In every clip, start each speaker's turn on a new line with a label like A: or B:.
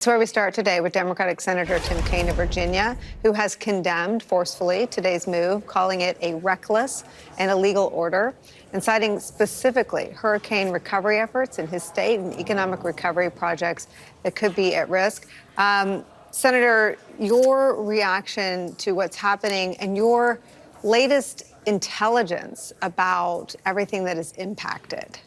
A: That's where we start today with Democratic Senator Tim Kaine of Virginia, who has condemned forcefully today's move, calling it a reckless and illegal order, and citing specifically hurricane recovery efforts in his state and economic recovery projects that could be at risk. Senator, your reaction to what's happening and your latest intelligence about everything that is impacted.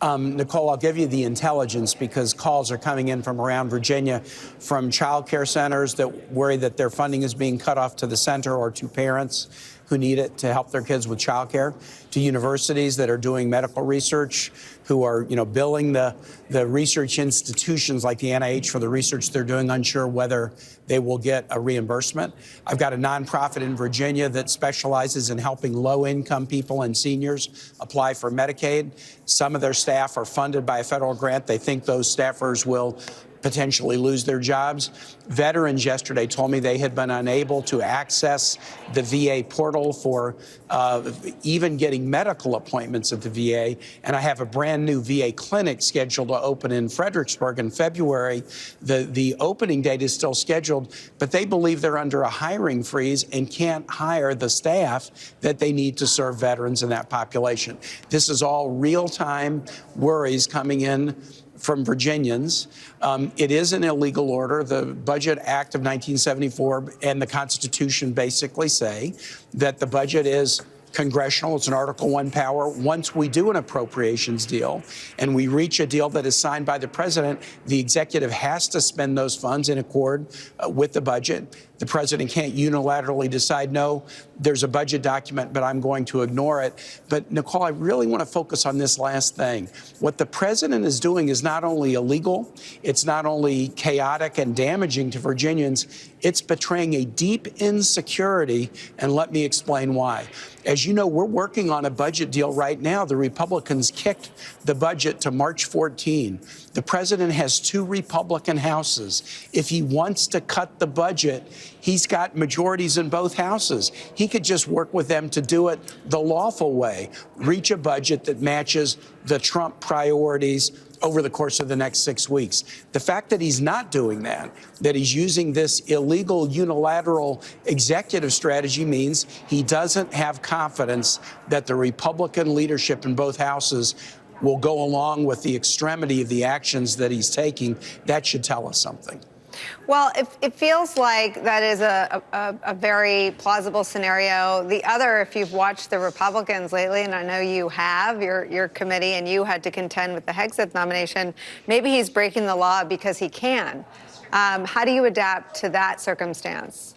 B: Nicole, I'll give you the intelligence because calls are coming in from around Virginia from child care centers that worry that their funding is being cut off to the center or to parents who need it to help their kids with child care, to universities that are doing medical research, who are, billing the research institutions like the NIH for the research they're doing, unsure whether they will get a reimbursement. I've got a nonprofit in Virginia that specializes in helping low-income people and seniors apply for Medicaid. Some of their staff are funded by a federal grant. They think those staffers will potentially lose their jobs. Veterans yesterday told me they had been unable to access the VA portal for even getting medical appointments at the VA. And I have a brand new VA clinic scheduled to open in Fredericksburg in February. The opening date is still scheduled, but they believe they're under a hiring freeze and can't hire the staff that they need to serve veterans in that population. This is all real-time worries coming in from Virginians. It is an illegal order. The Budget Act of 1974 and the Constitution basically say that the budget is congressional. It's an Article I power. Once we do an appropriations deal and we reach a deal that is signed by the president, the executive has to spend those funds in accord with the budget. The president can't unilaterally decide, no, there's a budget document, but I'm going to ignore it. But, Nicole, I really want to focus on this last thing. What the president is doing is not only illegal, it's not only chaotic and damaging to Virginians, it's betraying a deep insecurity, and let me explain why. As you know, we're working on a budget deal right now. The Republicans kicked the budget to March 14. The president has 2 Republican houses. If he wants to cut the budget, he's got majorities in both houses. He could just work with them to do it the lawful way, reach a budget that matches the Trump priorities over the course of the next 6 weeks. The fact that he's not doing that he's using this illegal unilateral executive strategy means he doesn't have confidence that the Republican leadership in both houses will go along with the extremity of the actions that he's taking. That should tell us something.
A: Well, it feels like that is a very plausible scenario. The other, if you've watched the Republicans lately, and I know you have, your committee, and you had to contend with the Hegseth nomination, maybe he's breaking the law because he can. How do you adapt to that circumstance?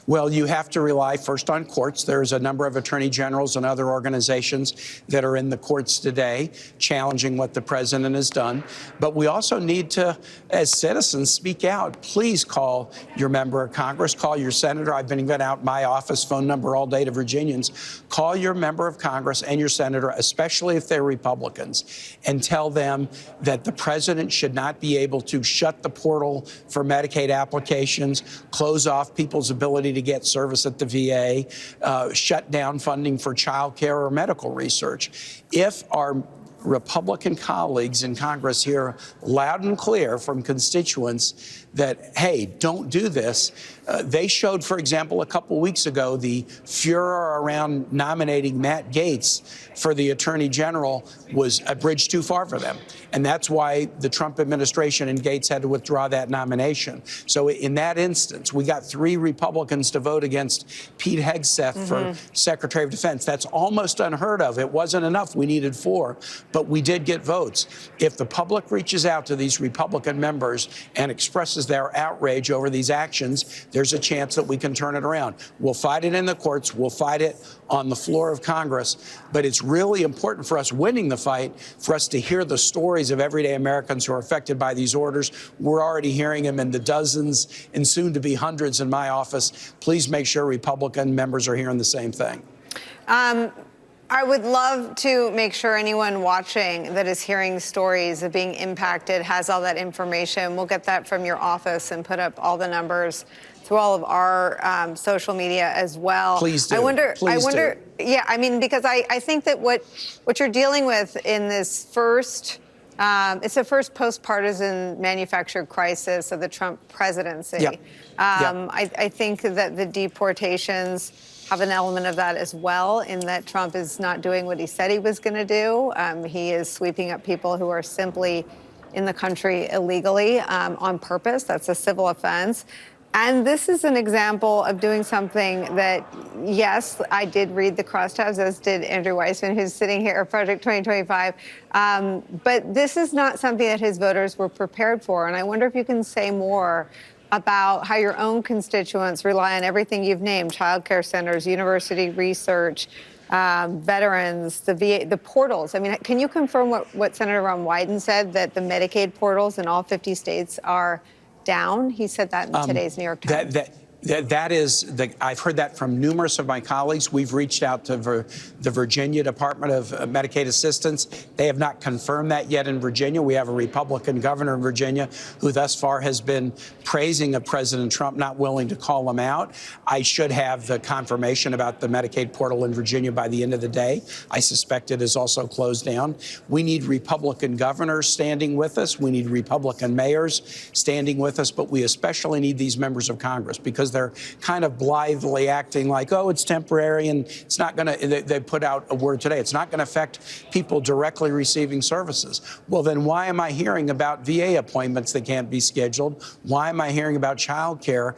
B: Well, you have to rely first on courts. There's a number of attorney generals and other organizations that are in the courts today challenging what the president has done. But we also need to, as citizens, speak out. Please call your member of Congress, call your senator. I've been giving out my office phone number all day to Virginians. Call your member of Congress and your senator, especially if they're Republicans, and tell them that the president should not be able to shut the portal for Medicaid applications, close off people's ability to get service at the VA, shut down funding for child care or medical research. If our Republican colleagues in Congress hear loud and clear from constituents that, hey, don't do this. They showed, for example, a couple weeks ago, the furor around nominating Matt Gaetz for the Attorney General was a bridge too far for them. And that's why the Trump administration and Gaetz had to withdraw that nomination. So in that instance, we got 3 Republicans to vote against Pete Hegseth for Secretary of Defense. That's almost unheard of. It wasn't enough. We needed 4, but we did get votes. If the public reaches out to these Republican members and expresses their outrage over these actions, there's a chance that we can turn it around. We'll fight it in the courts. We'll fight it on the floor of Congress. But it's really important for us winning the fight, for us to hear the stories of everyday Americans who are affected by these orders. We're already hearing them in the dozens and soon to be hundreds in my office. Please make sure Republican members are hearing the same thing.
A: I would love to make sure anyone watching that is hearing stories of being impacted has all that information. We'll get that from your office and put up all the numbers through all of our social media as well.
B: Please do.
A: I wonder, yeah, I mean, because I think that what you're dealing with in this first It's the first post-partisan manufactured crisis of the Trump presidency.
B: Yep.
A: I think that the deportations have an element of that as well, in that Trump is not doing what he said he was going to do. He is sweeping up people who are simply in the country illegally on purpose. That's a civil offense. And this is an example of doing something that, yes, I did read the crosstabs, as did Andrew Weissman, who's sitting here at Project 2025. But this is not something that his voters were prepared for. And I wonder if you can say more about how your own constituents rely on everything you've named: child care centers, university research, veterans, the VA, the portals. I mean, can you confirm what Senator Ron Wyden said, that the Medicaid portals in all 50 states are down? He said that in today's New York Times.
B: I've heard that from numerous of my colleagues. We've reached out to the Virginia Department of Medicaid Assistance. They have not confirmed that yet in Virginia. We have a Republican governor in Virginia who thus far has been praising of President Trump, not willing to call him out. I should have the confirmation about the Medicaid portal in Virginia by the end of the day. I suspect it is also closed down. We need Republican governors standing with us. We need Republican mayors standing with us. But we especially need these members of Congress, because they're kind of blithely acting like, oh, it's temporary and it's not going to, they put out a word today, it's not going to affect people directly receiving services. Well, then why am I hearing about VA appointments that can't be scheduled? Why am I hearing about child care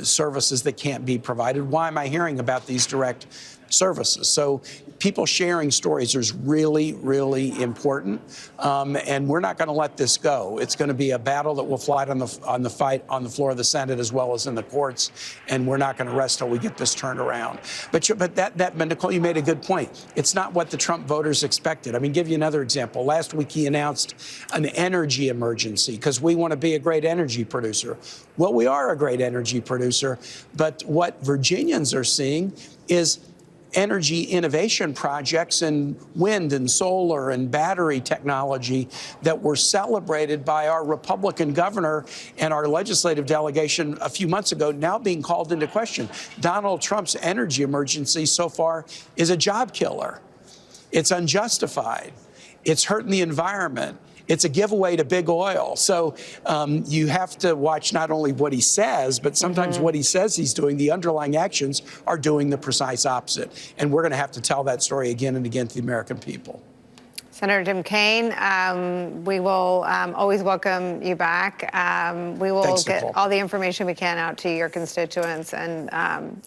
B: services that can't be provided? Why am I hearing about these direct services? So people sharing stories is really, really important, and we're not going to let this go. It's going to be a battle that will fight on the floor of the Senate as well as in the courts, and we're not going to rest till we get this turned around. But Nicole, you made a good point. It's not what the Trump voters expected. I mean, give you another example. Last week he announced an energy emergency because we want to be a great energy producer. Well, we are a great energy producer, but what Virginians are seeing is energy innovation projects in wind and solar and battery technology that were celebrated by our Republican governor and our legislative delegation a few months ago, now being called into question. Donald Trump's energy emergency so far is a job killer. It's unjustified. It's hurting the environment. It's a giveaway to big oil. So you have to watch not only what he says, but sometimes what he says he's doing, the underlying actions are doing the precise opposite. And we're going to have to tell that story again and again to the American people.
A: Senator Tim Kaine, we will always welcome you back. We will
B: Thanks,
A: get
B: Nicole.
A: all the information we can out to your constituents and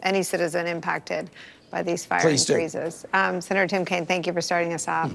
A: any citizen impacted by these firing freezes. Senator Tim Kaine, thank you for starting us off.